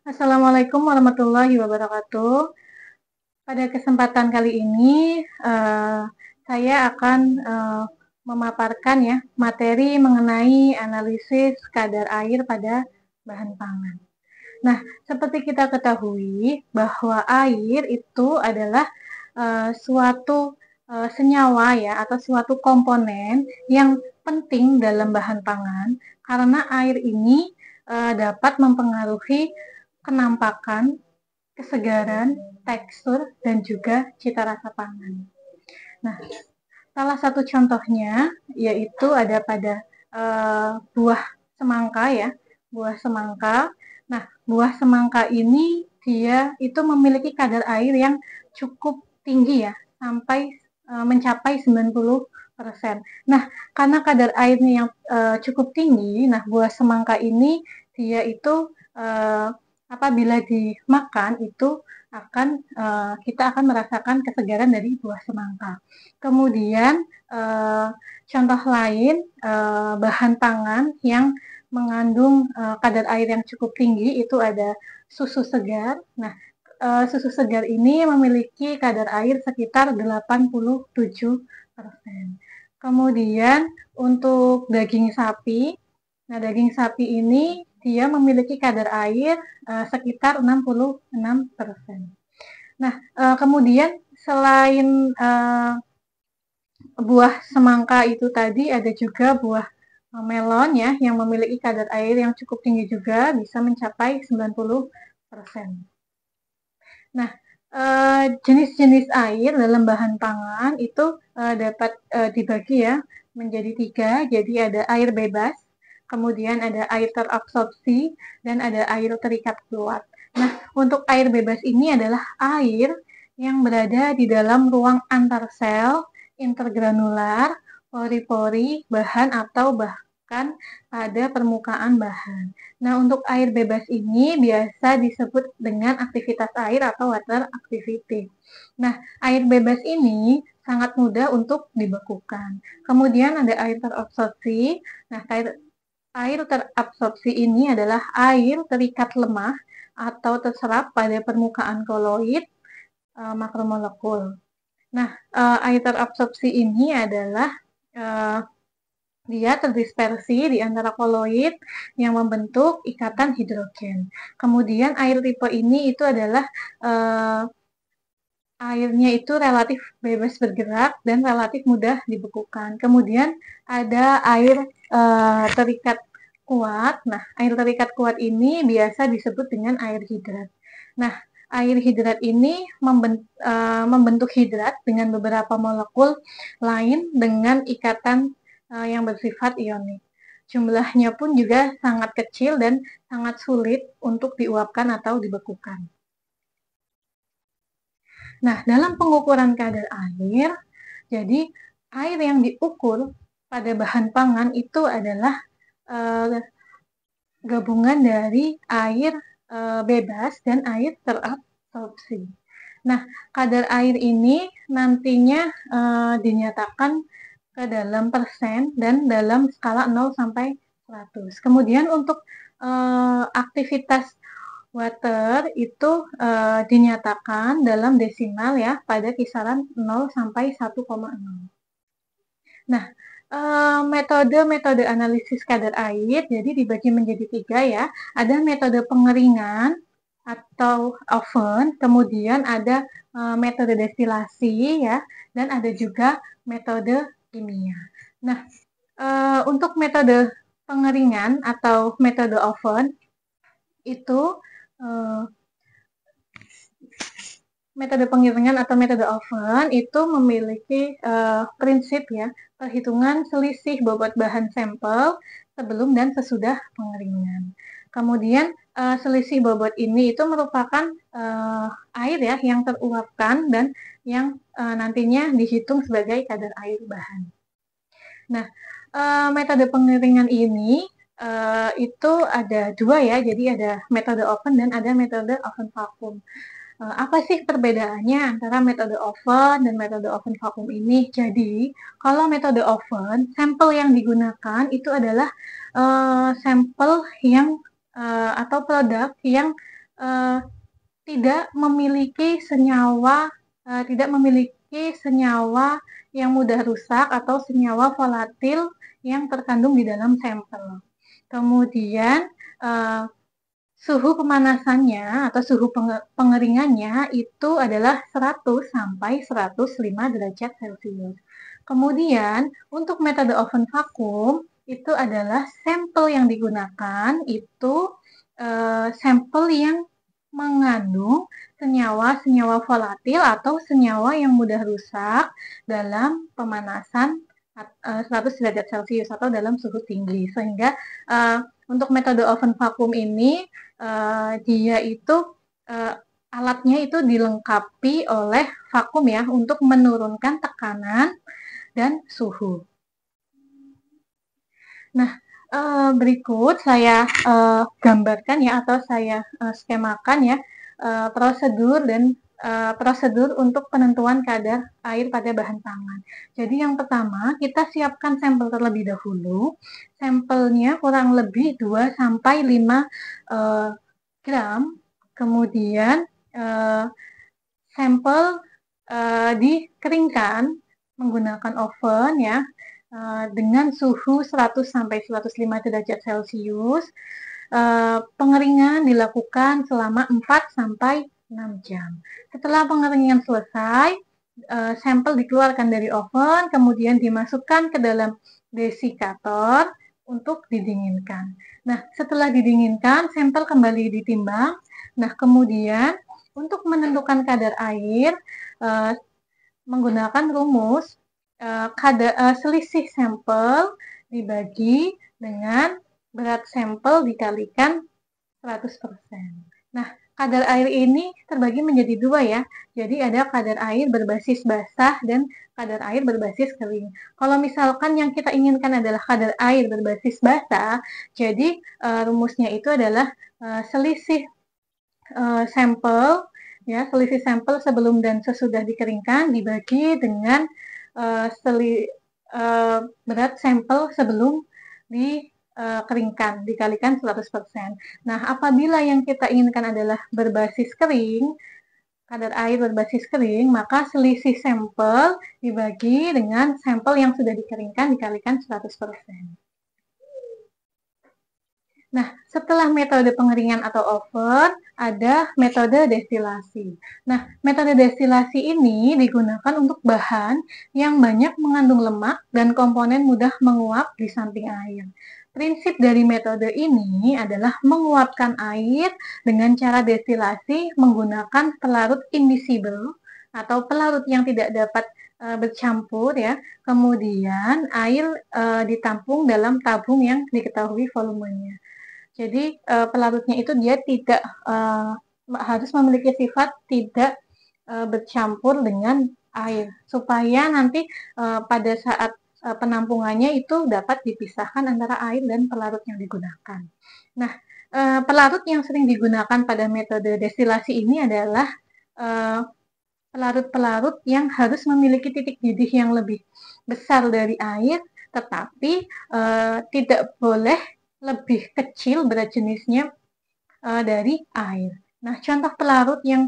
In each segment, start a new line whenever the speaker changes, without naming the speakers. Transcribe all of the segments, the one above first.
Assalamualaikum warahmatullahi wabarakatuh. Pada kesempatan kali ini, saya akan memaparkan ya materi mengenai analisis kadar air pada bahan pangan. Nah, seperti kita ketahui bahwa air itu adalah suatu senyawa ya atau suatu komponen yang penting dalam bahan pangan karena air ini dapat mempengaruhi kenampakan, kesegaran, tekstur, dan juga cita rasa pangan. Nah, salah satu contohnya yaitu ada pada buah semangka ya, buah semangka. Nah, buah semangka ini dia itu memiliki kadar air yang cukup tinggi ya, sampai mencapai 90%. Nah, karena kadar airnya yang cukup tinggi, nah buah semangka ini dia itu apabila dimakan itu kita akan merasakan kesegaran dari buah semangka. Kemudian contoh lain bahan pangan yang mengandung kadar air yang cukup tinggi itu ada susu segar. Nah, susu segar ini memiliki kadar air sekitar 87%. Kemudian untuk daging sapi, nah daging sapi ini dia memiliki kadar air sekitar 66%. Nah, kemudian selain buah semangka itu tadi ada juga buah melon ya yang memiliki kadar air yang cukup tinggi juga bisa mencapai 90%. Nah, jenis-jenis air dalam bahan pangan itu dapat dibagi ya menjadi 3. Jadi ada air bebas, kemudian ada air terabsorpsi, dan ada air terikat kuat. Nah, untuk air bebas ini adalah air yang berada di dalam ruang antar sel, intergranular, pori-pori, bahan atau bahkan pada permukaan bahan. Nah, untuk air bebas ini biasa disebut dengan aktivitas air atau water activity. Nah, air bebas ini sangat mudah untuk dibekukan. Kemudian ada air terabsorpsi. Nah, air terabsorpsi ini adalah air terikat lemah atau terserap pada permukaan koloid makromolekul. Nah, air terabsorpsi ini adalah dia terdispersi di antara koloid yang membentuk ikatan hidrogen. Kemudian air tipe ini itu adalah airnya itu relatif bebas bergerak dan relatif mudah dibekukan. Kemudian ada air terikat kuat. Nah, air terikat kuat ini biasa disebut dengan air hidrat. Nah, air hidrat ini membentuk hidrat dengan beberapa molekul lain dengan ikatan yang bersifat ionik. Jumlahnya pun juga sangat kecil dan sangat sulit untuk diuapkan atau dibekukan. Nah, dalam pengukuran kadar air, jadi air yang diukur pada bahan pangan itu adalah gabungan dari air bebas dan air terabsorpsi. Nah, kadar air ini nantinya dinyatakan ke dalam persen dan dalam skala 0 sampai 100. Kemudian untuk aktivitas water itu dinyatakan dalam desimal ya pada kisaran 0 sampai 1,0. Nah, metode-metode analisis kadar air jadi dibagi menjadi 3 ya. Ada metode pengeringan atau oven, kemudian ada metode destilasi ya, dan ada juga metode kimia. Nah, untuk metode pengeringan atau metode oven itu metode penggilingan atau metode oven itu memiliki prinsip ya perhitungan selisih bobot bahan sampel sebelum dan sesudah pengeringan. Kemudian selisih bobot ini itu merupakan air ya yang teruapkan dan yang nantinya dihitung sebagai kadar air bahan. Nah, metode pengeringan ini itu ada 2 ya, jadi ada metode oven dan ada metode oven vakum. Apa sih perbedaannya antara metode oven dan metode oven vakum ini? Jadi, kalau metode oven, sampel yang digunakan itu adalah sampel yang atau produk yang uh, tidak memiliki senyawa yang mudah rusak atau senyawa volatil yang terkandung di dalam sampel. Kemudian suhu pemanasannya atau suhu pengeringannya itu adalah 100 sampai 105 derajat Celcius. Kemudian untuk metode oven vakum itu adalah sampel yang digunakan itu sampel yang mengandung senyawa-senyawa volatil atau senyawa yang mudah rusak dalam pemanasan 100 derajat Celcius atau dalam suhu tinggi. Sehingga untuk metode oven vakum ini dia itu alatnya itu dilengkapi oleh vakum ya untuk menurunkan tekanan dan suhu. Nah, berikut saya gambarkan ya atau saya skemakan ya prosedur untuk penentuan kadar air pada bahan pangan. Jadi yang pertama, kita siapkan sampel terlebih dahulu. Sampelnya kurang lebih 2 sampai 5 gram. Kemudian sampel dikeringkan menggunakan oven ya dengan suhu 100 sampai 105 derajat Celcius. Pengeringan dilakukan selama 4 sampai 6 jam. Setelah pengeringan selesai, sampel dikeluarkan dari oven, kemudian dimasukkan ke dalam desikator untuk didinginkan. Nah, setelah didinginkan, sampel kembali ditimbang. Nah, kemudian untuk menentukan kadar air, menggunakan rumus selisih sampel dibagi dengan berat sampel dikalikan 100%. Nah, kadar air ini terbagi menjadi dua ya. Jadi ada kadar air berbasis basah dan kadar air berbasis kering. Kalau misalkan yang kita inginkan adalah kadar air berbasis basah, jadi rumusnya itu adalah selisih sampel ya, selisih sampel sebelum dan sesudah dikeringkan dibagi dengan berat sampel sebelum dikeringkan dikalikan 100%. Nah, apabila yang kita inginkan adalah berbasis kering, kadar air berbasis kering, maka selisih sampel dibagi dengan sampel yang sudah dikeringkan dikalikan 100%. Nah, setelah metode pengeringan atau oven, ada metode destilasi. Nah, metode destilasi ini digunakan untuk bahan yang banyak mengandung lemak dan komponen mudah menguap di samping air. Prinsip dari metode ini adalah menguapkan air dengan cara destilasi menggunakan pelarut invisible atau pelarut yang tidak dapat bercampur ya. Kemudian air ditampung dalam tabung yang diketahui volumenya. Jadi pelarutnya itu dia tidak harus memiliki sifat tidak bercampur dengan air supaya nanti pada saat penampungannya itu dapat dipisahkan antara air dan pelarut yang digunakan. Nah, pelarut yang sering digunakan pada metode destilasi ini adalah pelarut-pelarut yang harus memiliki titik didih yang lebih besar dari air, tetapi tidak boleh lebih kecil berat jenisnya dari air. Nah, contoh pelarut yang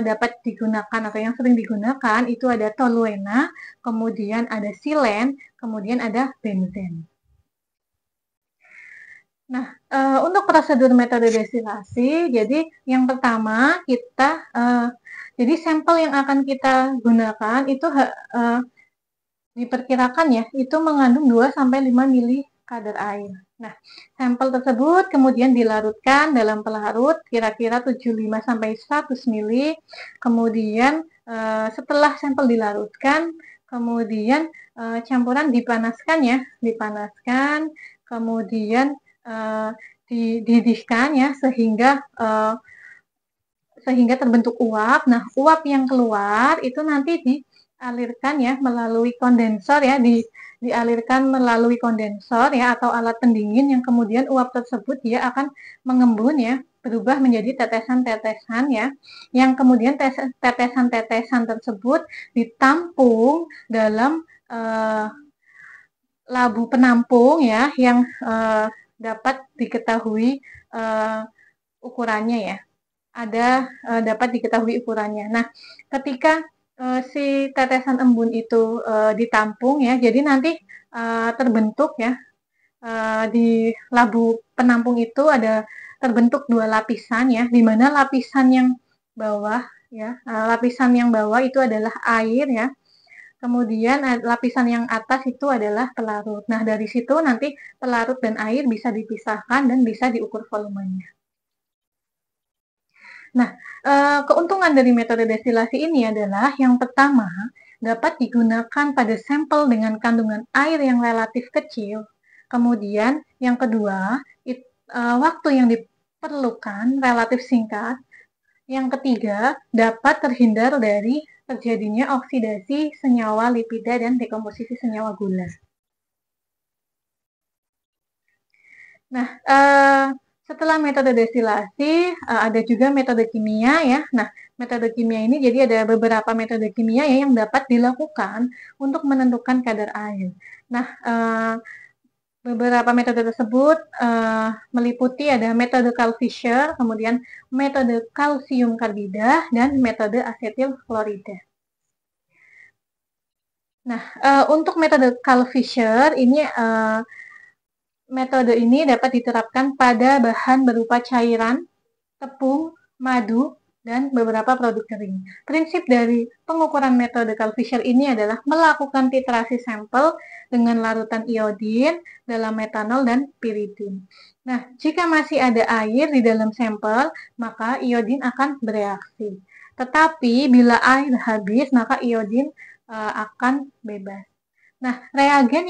dapat digunakan atau yang sering digunakan itu ada toluena, kemudian ada silen, kemudian ada benzen. Nah, untuk prosedur metode destilasi, jadi yang pertama kita, jadi sampel yang akan kita gunakan itu diperkirakan ya, itu mengandung 2-5 mili kadar air. Nah, sampel tersebut kemudian dilarutkan dalam pelarut kira-kira 75-100 mili. Kemudian setelah sampel dilarutkan, kemudian campuran dipanaskan ya, dipanaskan, kemudian dididihkan ya sehingga terbentuk uap. Nah, uap yang keluar itu nanti dialirkan ya melalui kondensor ya, dialirkan melalui kondensor ya atau alat pendingin yang kemudian uap tersebut dia akan mengembun ya, berubah menjadi tetesan-tetesan ya, yang kemudian tetesan-tetesan tersebut ditampung dalam labu penampung ya yang dapat diketahui ukurannya ya. dapat diketahui ukurannya. Nah, ketika si tetesan embun itu ditampung ya, jadi nanti terbentuk ya di labu penampung itu ada terbentuk dua lapisan ya, di mana lapisan yang bawah ya, lapisan yang bawah itu adalah air ya. Kemudian lapisan yang atas itu adalah pelarut. Nah, dari situ nanti pelarut dan air bisa dipisahkan dan bisa diukur volumenya. Nah, keuntungan dari metode destilasi ini adalah yang pertama, dapat digunakan pada sampel dengan kandungan air yang relatif kecil. Kemudian, yang kedua, waktu yang diperlukan relatif singkat. Yang ketiga, dapat terhindar dari terjadinya oksidasi senyawa lipida dan dekomposisi senyawa gula. Nah, setelah metode destilasi, ada juga metode kimia ya. Nah, metode kimia ini jadi ada beberapa metode kimia ya yang dapat dilakukan untuk menentukan kadar air. Nah, beberapa metode tersebut meliputi ada metode Carl-Fisher, kemudian metode kalsium karbida, dan metode asetil klorida. Nah, untuk metode Carl-Fisher ini metode ini dapat diterapkan pada bahan berupa cairan, tepung, madu, dan beberapa produk kering. Prinsip dari pengukuran metode Carl-Fisher ini adalah melakukan titrasi sampel dengan larutan iodin dalam metanol dan piridin. Nah, jika masih ada air di dalam sampel, maka iodin akan bereaksi. Tetapi bila air habis, maka iodin akan bebas. Nah, reagen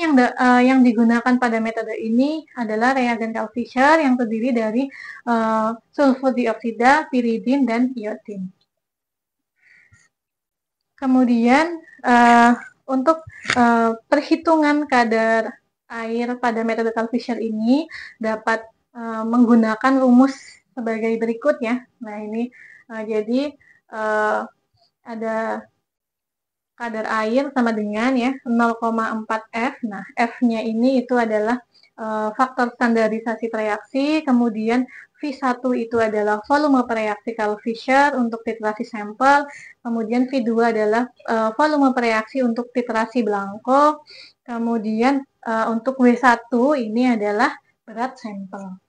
yang digunakan pada metode ini adalah reagen Carl-Fisher yang terdiri dari sulfur dioksida, piridin, dan iodin. Kemudian untuk perhitungan kadar air pada metode Carl-Fisher ini dapat menggunakan rumus sebagai berikut ya. Nah, ini jadi ada kadar air sama dengan ya 0,4 F. Nah, F-nya ini itu adalah faktor standarisasi reaksi, kemudian V1 itu adalah volume per reaksi Carl-Fisher untuk titrasi sampel, kemudian V2 adalah volume per reaksi untuk titrasi Blanco, kemudian untuk W1 ini adalah berat sampel.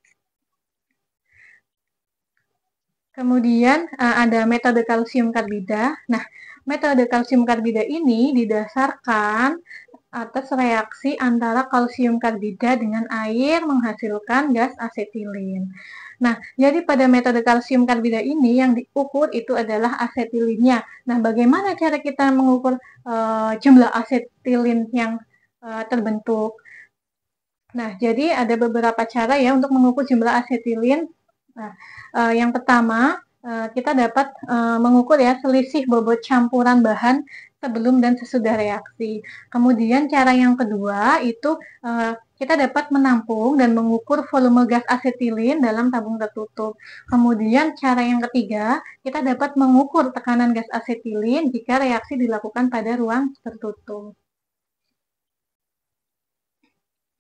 Kemudian ada metode kalsium karbida. Nah, metode kalsium karbida ini didasarkan atas reaksi antara kalsium karbida dengan air menghasilkan gas asetilin. Nah, jadi pada metode kalsium karbida ini yang diukur itu adalah asetilinnya. Nah, bagaimana cara kita mengukur jumlah asetilin yang terbentuk? Nah, jadi ada beberapa cara ya untuk mengukur jumlah asetilin. Nah, yang pertama, kita dapat mengukur ya selisih bobot campuran bahan sebelum dan sesudah reaksi. Kemudian cara yang kedua itu kita dapat menampung dan mengukur volume gas asetilin dalam tabung tertutup. Kemudian cara yang ketiga, kita dapat mengukur tekanan gas asetilin jika reaksi dilakukan pada ruang tertutup.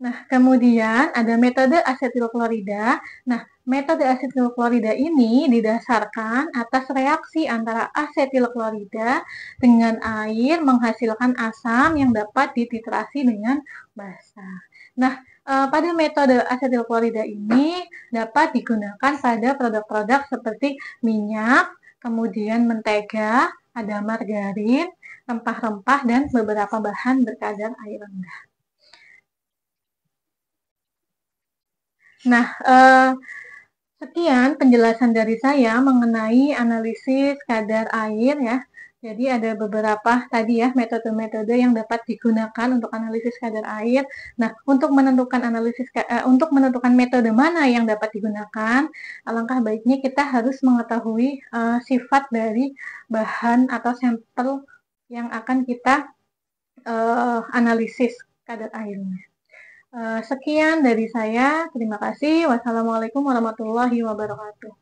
Nah, kemudian ada metode asetil klorida. Nah, metode asetil klorida ini didasarkan atas reaksi antara asetil klorida dengan air menghasilkan asam yang dapat dititrasi dengan basah. Nah, pada metode asetil klorida ini dapat digunakan pada produk-produk seperti minyak, kemudian mentega, ada margarin, rempah-rempah, dan beberapa bahan berkadar air rendah. Nah, sekian penjelasan dari saya mengenai analisis kadar air ya. Jadi ada beberapa tadi ya metode-metode yang dapat digunakan untuk analisis kadar air. Nah, untuk menentukan metode mana yang dapat digunakan, alangkah baiknya kita harus mengetahui sifat dari bahan atau sampel yang akan kita analisis kadar airnya. Sekian dari saya. Terima kasih. Wassalamualaikum warahmatullahi wabarakatuh.